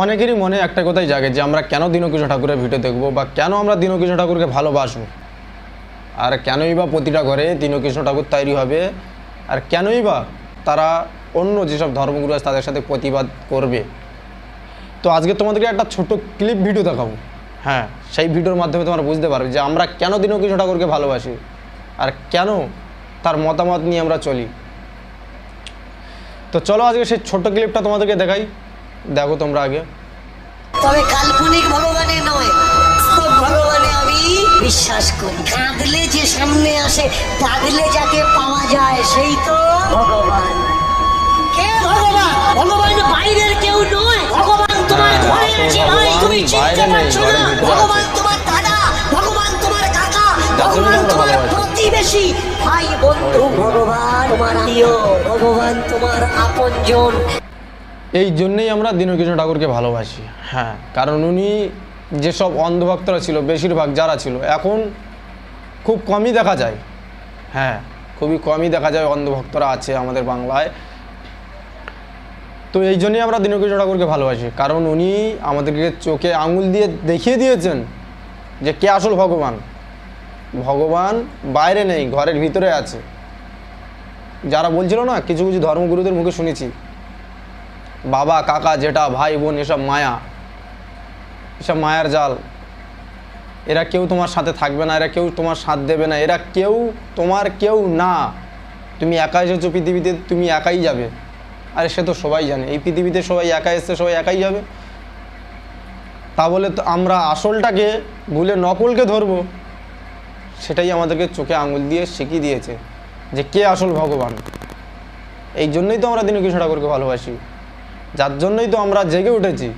অনেকেরই মনে একটা কথাই জাগে যে আমরা কেন দীনকৃষ্ণ ঠাকুরের ভিডিও দেখব বা কেন আমরা দীনকৃষ্ণ ঠাকুরকে ভালোবাসবো, আর কেনই বা প্রতিটা ঘরে দীনকৃষ্ণ ঠাকুর তৈরি হবে, আর কেনই বা তারা অন্য যেসব ধর্মগুরু আছে তাদের সাথে প্রতিবাদ করবে। তো আজকে তোমাদেরকে একটা ছোট ক্লিপ ভিডিও দেখাবো। হ্যাঁ, সেই ভিডিওর মাধ্যমে তোমরা বুঝতে পারবে যে আমরা কেন দীনকৃষ্ণ ঠাকুরকে ভালোবাসি আর কেন তার মতামত নিয়ে আমরা চলি। তো চলো আজকে সেই ছোট্ট ক্লিপটা তোমাদেরকে দেখাই, দেখো তোমরা আগে। তবে কাল্পনিক ভগবানে নয়, বাস্তব ভগবানে আমি বিশ্বাস করি। কাঁদলে যে সামনে আসে, পাগলে যাকে পাওয়া যায় সেই তো ভগবান। কে ভগবান? ভগবান বাইরের কেউ নয়, ভগবান তোমার ঘরে আছে ভাই, তুমি চিনতে পারছো না। ভগবান তোমার দাদা, ভগবান তোমার কাকা, ভগবান তোমার প্রতিবেশী, ভাই বন্ধু, ভগবান তোমার প্রিয়, ভগবান তোমার আপনজন। এই জন্যেই আমরা দীনকৃষ্ণ ঠাকুরকে ভালোবাসি। হ্যাঁ, কারণ উনি যেসব অন্ধভক্তরা ছিল, বেশিরভাগ যারা ছিল, এখন খুব কমই দেখা যায়। হ্যাঁ, খুবই কমই দেখা যায় অন্ধভক্তরা আছে আমাদের বাংলায়। তো এই জন্যই আমরা দীনকৃষ্ণ ঠাকুরকে ভালোবাসি, কারণ উনি আমাদেরকে চোখে আঙুল দিয়ে দেখিয়ে দিয়েছেন যে কে আসল ভগবান। ভগবান বাইরে নেই, ঘরের ভিতরে আছে। যারা বলছিল না, কিছু কিছু ধর্মগুরুদের মুখে শুনেছি, বাবা কাকা জেঠা ভাই বোন এসব মায়া, এসব মায়ার জাল, এরা কেউ তোমার সাথে থাকবে না, এরা কেউ তোমার সাথ দেবে না, এরা কেউ তোমার কেউ না, তুমি একা এসেছো পৃথিবীতে, তুমি একাই যাবে। আরে সে তো সবাই জানে, এই পৃথিবীতে সবাই একা এসছে, সবাই একাই যাবে। তা বলে তো আমরা আসলটাকে ভুলে নকলকে ধরবো? সেটাই আমাদেরকে চোখে আঙুল দিয়ে শিখিয়ে দিয়েছে যে কে আসল ভগবান। এই জন্যই তো আমরা দীনকৃষ্ণ ঠাকুরকে ভালোবাসি, যার জন্যই তো আমরা জেগে উঠেছি।